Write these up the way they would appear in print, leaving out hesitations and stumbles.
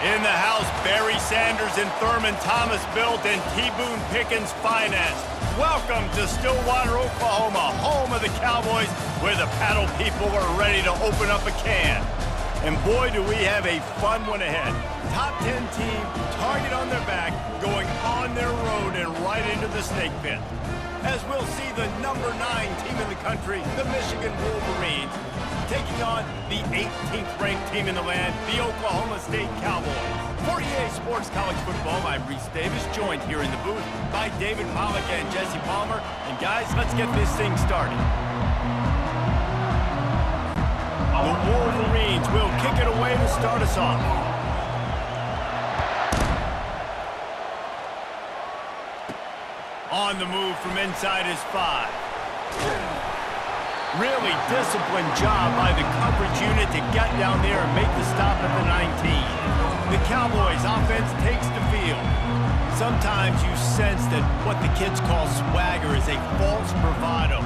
In the house, Barry Sanders and Thurman Thomas built and T. Boone Pickens financed. Welcome to Stillwater, Oklahoma, home of the Cowboys, where the paddle people are ready to open up a can. And boy, do we have a fun one ahead. Top 10 team, target on their back, going on their road and right into the snake pit. As we'll see the number 9 team in the country, the Michigan Wolverines, taking on the 18th ranked team in the land, the Oklahoma State Cowboys. For EA Sports College Football, I'm Reese Davis, joined here in the booth by David Pollack and Jesse Palmer. And guys, let's get this thing started. The Wolverines will kick it away to start us off. On the move from inside his 5. Really disciplined job by the coverage unit to get down there and make the stop at the 19. The Cowboys offense takes the field. Sometimes you sense that what the kids call swagger is a false bravado.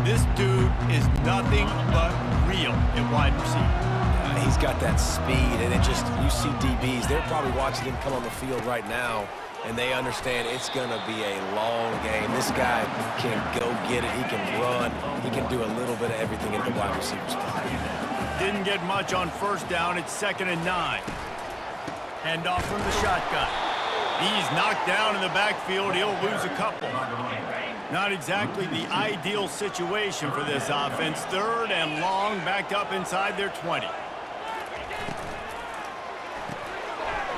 This dude is nothing but real at wide receiver. He's got that speed, and you see DBs, they're probably watching him come on the field right now, and they understand it's going to be a long game. This guy can go get it. He can run. He can do a little bit of everything in the wide receiver spot. Didn't get much on first down. It's 2nd and 9. Hand off from the shotgun. He's knocked down in the backfield. He'll lose a couple. Not exactly the ideal situation for this offense. 3rd and long, backed up inside their 20.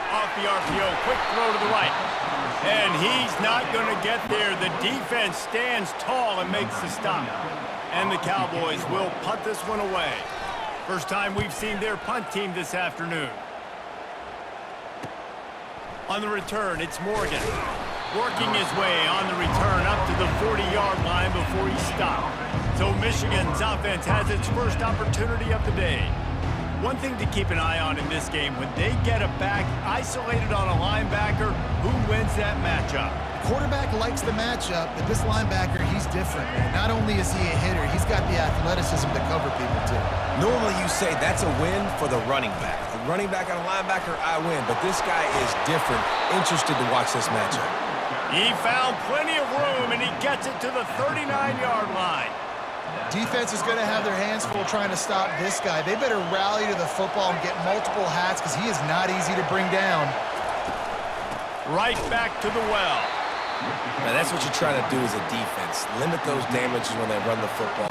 Off the RPO, quick throw to the right. And he's not going to get there. The defense stands tall and makes the stop. And the Cowboys will punt this one away. First time we've seen their punt team this afternoon. On the return, it's Morgan. Working his way on the return up to the 40-yard line before he stopped. So Michigan's offense has its first opportunity of the day. One thing to keep an eye on in this game, when they get a back isolated on a linebacker, who wins that matchup? The quarterback likes the matchup, but this linebacker, he's different. Not only is he a hitter, he's got the athleticism to cover people too. Normally you say that's a win for the running back. The running back and a linebacker, I win. But this guy is different. Interested to watch this matchup. He found plenty of room, and he gets it to the 39-yard line. Defense is going to have their hands full trying to stop this guy. They better rally to the football and get multiple hats because he is not easy to bring down. Right back to the well. Now that's what you're trying to do as a defense. Limit those damages when they run the football.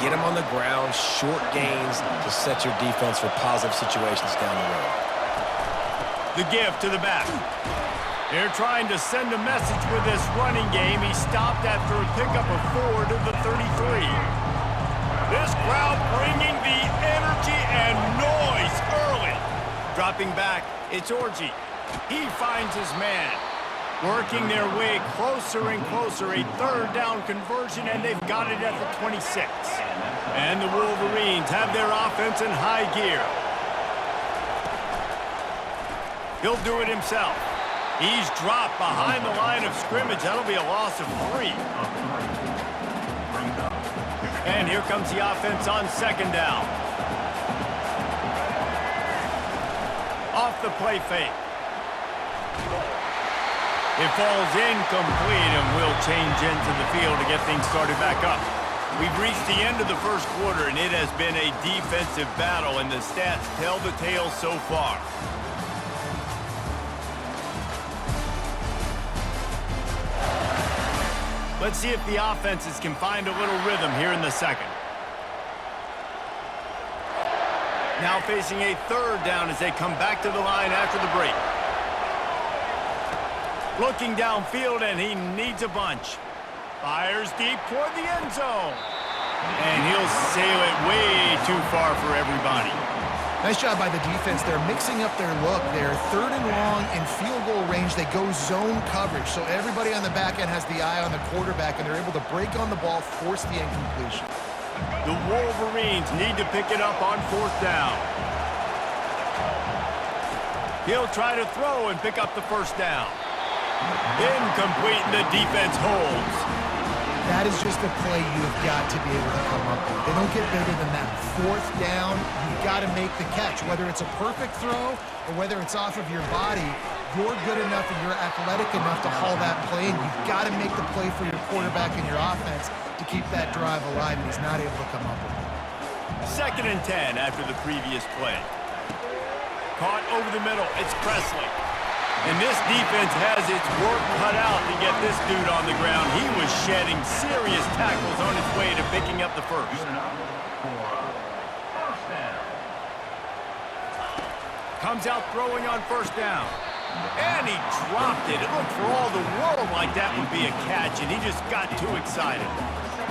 Get them on the ground, short gains to set your defense for positive situations down the road. The give to the back. They're trying to send a message with this running game. He stopped after a pickup of 4 to the 33. This crowd bringing the energy and noise early. Dropping back, it's Orji. He finds his man. Working their way closer and closer. A 3rd down conversion, and they've got it at the 26. And the Wolverines have their offense in high gear. He'll do it himself. He's dropped behind the line of scrimmage. That'll be a loss of 3. And here comes the offense on 2nd down. Off the play fake. It falls incomplete, and will change into the field to get things started back up. We've reached the end of the first quarter, and it has been a defensive battle, and the stats tell the tale so far. Let's see if the offenses can find a little rhythm here in the second. Now facing a 3rd down as they come back to the line after the break. Looking downfield, and he needs a bunch. Fires deep toward the end zone. And he'll sail it way too far for everybody. Nice job by the defense. They're mixing up their look. They're 3rd and long in field goal range. They go zone coverage, so everybody on the back end has the eye on the quarterback, and they're able to break on the ball, force the incompletion. The Wolverines need to pick it up on 4th down. He'll try to throw and pick up the 1st down. Incomplete, and the defense holds. That is just a play you have got to be able to come up with. They don't get bigger than that. Fourth down, you've got to make the catch. Whether it's a perfect throw or whether it's off of your body, you're good enough and you're athletic enough to haul that play, and you've got to make the play for your quarterback and your offense to keep that drive alive, and he's not able to come up with it. 2nd and 10 after the previous play. Caught over the middle. It's Presley. And this defense has its work cut out to get this dude on the ground. He was shedding serious tackles on his way to picking up the first. Comes out throwing on 1st down. And he dropped it. It looked for all the world like that would be a catch, and he just got too excited.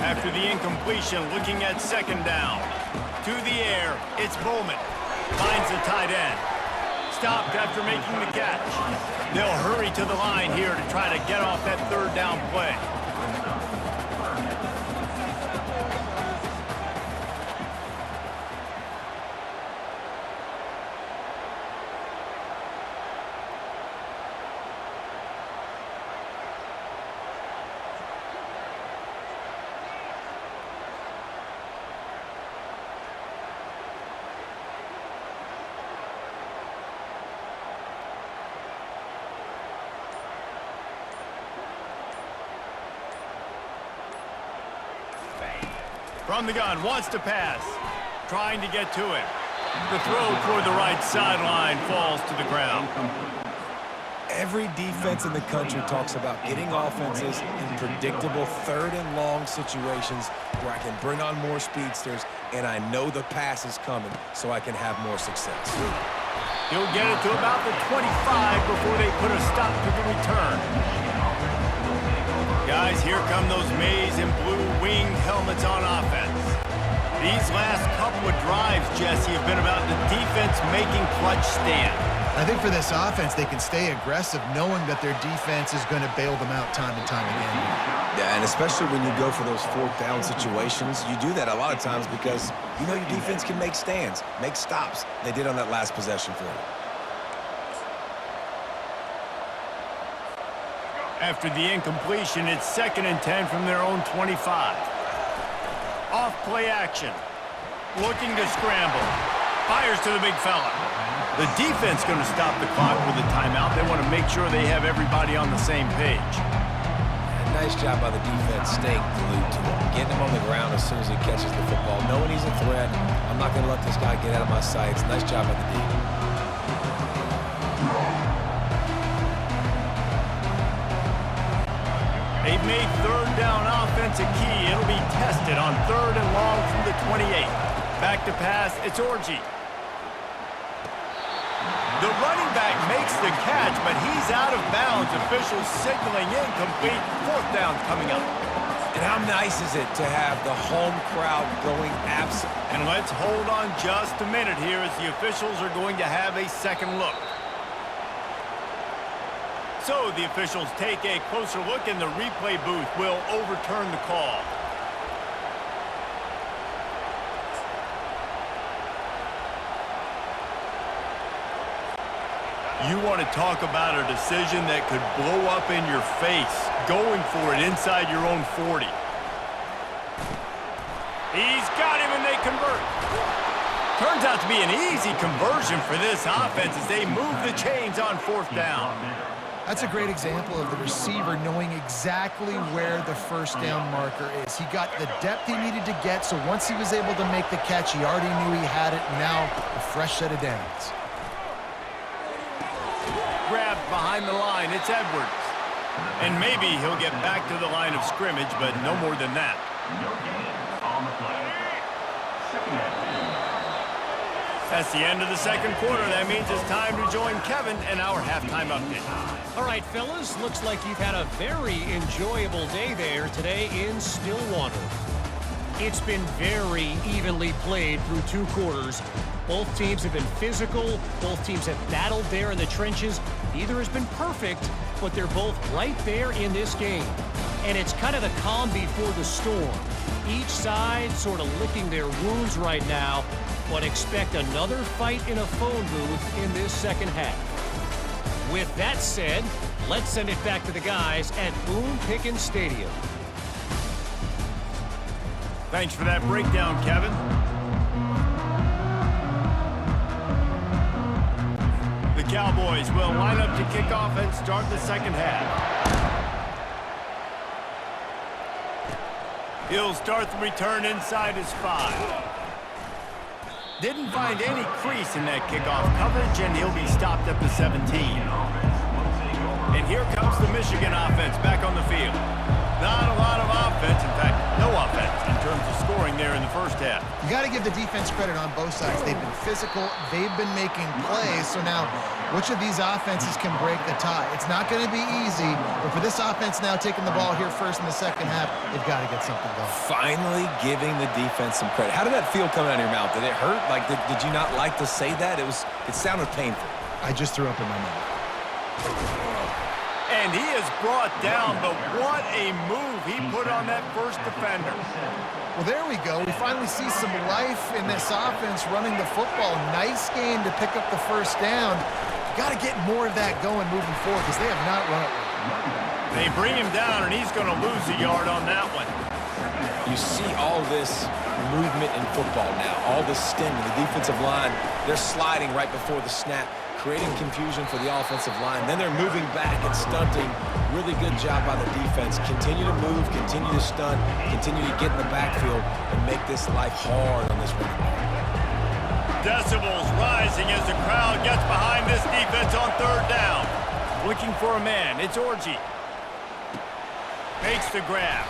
After the incompletion, looking at 2nd down. To the air, it's Bowman. Finds the tight end. Stopped after making the catch. They'll hurry to the line here to try to get off that 3rd down play. From the gun, wants to pass. Trying to get to it. The throw toward the right sideline falls to the ground. Every defense in the country talks about getting offenses in predictable 3rd and long situations where I can bring on more speedsters and I know the pass is coming so I can have more success. He'll get it to about the 25 before they put a stop to the return. Guys, here come those maize and blue winged helmets on offense. These last couple of drives, Jesse, have been about the defense making clutch stand. I think for this offense, they can stay aggressive knowing that their defense is going to bail them out time and time again. Yeah, and especially when you go for those 4th down situations, you do that a lot of times because you know your defense can make stands, make stops. They did on that last possession for you. After the incompletion, it's 2nd and 10 from their own 25. Off play action. Looking to scramble. Fires to the big fella. The defense going to stop the clock with a timeout. They want to make sure they have everybody on the same page. Nice job by the defense staying glued to him. Getting him on the ground as soon as he catches the football. Knowing he's a threat. I'm not going to let this guy get out of my sights. Nice job by the defense. They've made 3rd down offense a key. It'll be tested on 3rd and long from the 28. Back to pass, it's Orji. The running back makes the catch, but he's out of bounds. Officials signaling incomplete. 4th down coming up. And how nice is it to have the home crowd going absent? And let's hold on just a minute here as the officials are going to have a second look. So the officials take a closer look, and the replay booth will overturn the call. You want to talk about a decision that could blow up in your face, going for it inside your own 40. He's got him, and they convert. Turns out to be an easy conversion for this offense as they move the chains on 4th down. That's a great example of the receiver knowing exactly where the 1st down marker is. He got the depth he needed to get, so once he was able to make the catch, he already knew he had it, and now a fresh set of downs. Grabbed behind the line, it's Edwards. And maybe he'll get back to the line of scrimmage, but no more than that. That's the end of the 2nd quarter. That means it's time to join Kevin in our halftime update. All right, fellas, looks like you've had a very enjoyable day there today in Stillwater. It's been very evenly played through 2 quarters. Both teams have been physical. Both teams have battled there in the trenches. Neither has been perfect, but they're both right there in this game. And it's kind of the calm before the storm. Each side sort of licking their wounds right now, but expect another fight in a phone booth in this 2nd half. With that said, let's send it back to the guys at Boone Pickens Stadium. Thanks for that breakdown, Kevin. The Cowboys will line up to kick off and start the second half. He'll start the return inside his 5. Didn't find any crease in that kickoff coverage, and he'll be stopped at the 17. And here comes the Michigan offense back on the field. Not a lot of offense, in fact, no offense in terms of scoring there in the first half. You got to give the defense credit on both sides. They've been physical. They've been making plays. So now, which of these offenses can break the tie? It's not going to be easy, but for this offense now taking the ball here first in the second half, they've got to get something going. Finally giving the defense some credit. How did that feel coming out of your mouth? Did it hurt? Like, did you not like to say that? It sounded painful. I just threw up in my mouth. And he is brought down, but what a move he put on that first defender. Well, there we go. We finally see some life in this offense running the football. Nice game to pick up the first down. Got to get more of that going moving forward because they have not run it well. They bring him down, and he's going to lose a yard on that one. You see all this movement in football now, all this stinging. The defensive line, they're sliding right before the snap, creating confusion for the offensive line. Then they're moving back and stunting. Really good job by the defense. Continue to move, continue to stunt, continue to get in the backfield and make this life hard on this running back. Decibels rising as the crowd gets behind this defense on third down. Looking for a man. It's Orji. Makes the grab.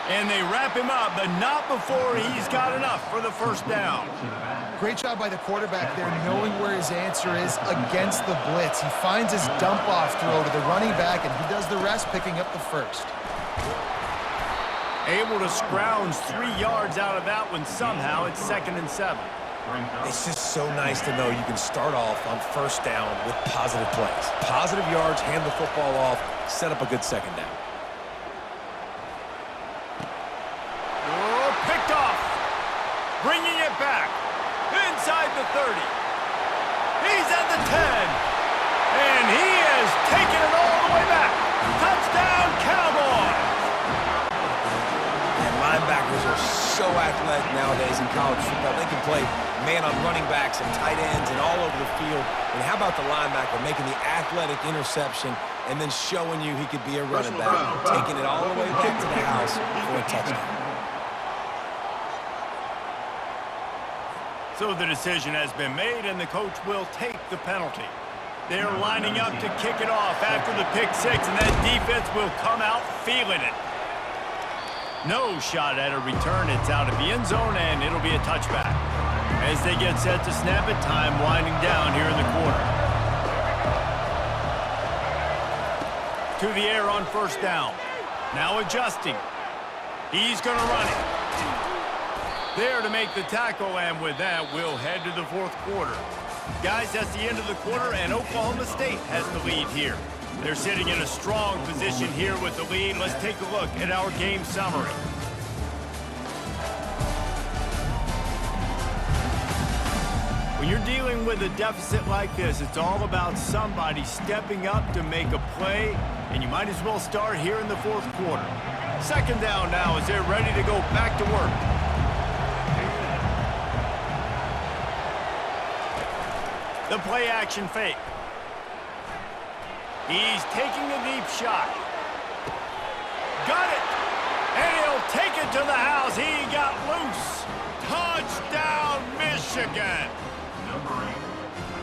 And they wrap him up, but not before he's got enough for the first down. Great job by the quarterback there, knowing where his answer is against the blitz. He finds his dump-off throw to the running back, and he does the rest, picking up the first. Able to scrounge 3 yards out of that one somehow. It's 2nd and 7. It's just so nice to know you can start off on first down with positive plays. Positive yards, hand the football off, set up a good second down. Oh, picked off. Bringing it back. Inside the 30. He's at the 10. And he is taking it all the way back. Touchdown, Cowboys. And linebackers are so athletic nowadays in college football. They can play man on running backs and tight ends and all over the field. And how about the linebacker making the athletic interception and then showing you he could be a running back, taking it all the way back to the house for a touchdown. So the decision has been made, and the coach will take the penalty. They're lining up to kick it off after the pick 6, and that defense will come out feeling it. No shot at a return. It's out of the end zone, and it'll be a touchback. As they get set to snap it, time winding down here in the quarter. To the air on first down. Now adjusting. He's going to run it. There to make the tackle, and with that, we'll head to the fourth quarter. Guys, that's the end of the quarter, and Oklahoma State has the lead here. They're sitting in a strong position here with the lead. Let's take a look at our game summary. When you're dealing with a deficit like this, it's all about somebody stepping up to make a play, and you might as well start here in the fourth quarter. Second down now as they're ready to go back to work. The play action fake. He's taking a deep shot. Got it. And he'll take it to the house. He got loose. Touchdown, Michigan.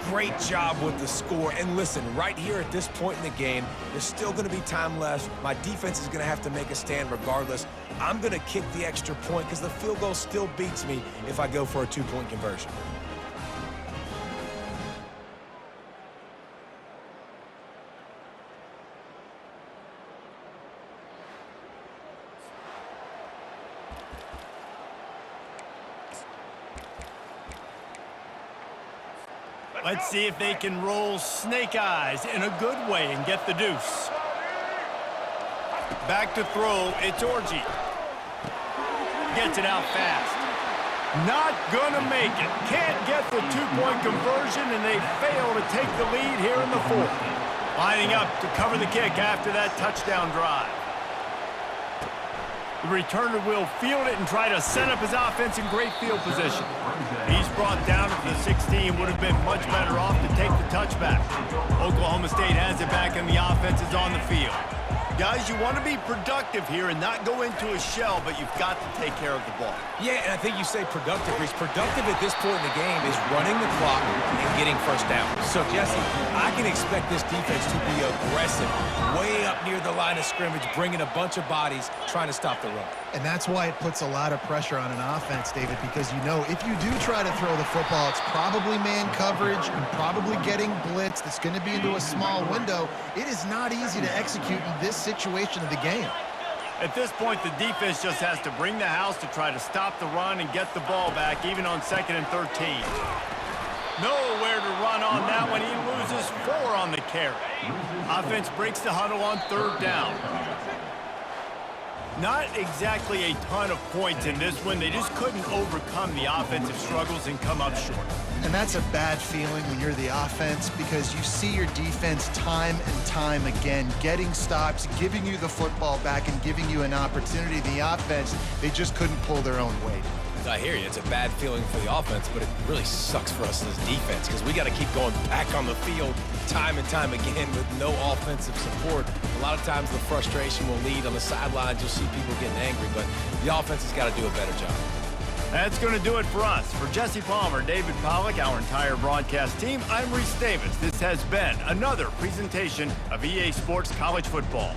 Great job with the score. And listen, right here at this point in the game, there's still going to be time left. My defense is going to have to make a stand regardless. I'm going to kick the extra point because the field goal still beats me if I go for a 2-point conversion. Let's see if they can roll snake eyes in a good way and get the deuce. Back to throw, it's Orji. Gets it out fast. Not gonna make it. Can't get the 2-point conversion, and they fail to take the lead here in the fourth. Lining up to cover the kick after that touchdown drive. The returner will field it and try to set up his offense in great field position. He's brought down to the 16. Would have been much better off to take the touchback. Oklahoma State has it back, and the offense is on the field. Guys, you want to be productive here and not go into a shell, but you've got to take care of the ball. Yeah, and I think you say productive. Reese. Productive at this point in the game is running the clock and getting first down. So, Jesse, I can expect this defense to be aggressive, way up near the line of scrimmage, bringing a bunch of bodies, trying to stop the run. And that's why it puts a lot of pressure on an offense, David, because you know if you do try to throw the football, it's probably man coverage and probably getting blitzed. It's going to be into a small window. It is not easy to execute in this situation of the game. At this point, the defense just has to bring the house to try to stop the run and get the ball back, even on 2nd and 13. Nowhere to run on that one. He loses 4 on the carry. Offense breaks the huddle on 3rd down. Not exactly a ton of points in this one. They just couldn't overcome the offensive struggles and come up short. And that's a bad feeling when you're the offense, because you see your defense time and time again getting stops, giving you the football back and giving you an opportunity. The offense, they just couldn't pull their own weight. I hear you. It's a bad feeling for the offense, but it really sucks for us as defense because we got to keep going back on the field time and time again with no offensive support. A lot of times the frustration will lead on the sidelines. You'll see people getting angry, but the offense has got to do a better job. That's going to do it for us. For Jesse Palmer, David Pollack, our entire broadcast team, I'm Reese Davis. This has been another presentation of EA Sports College Football.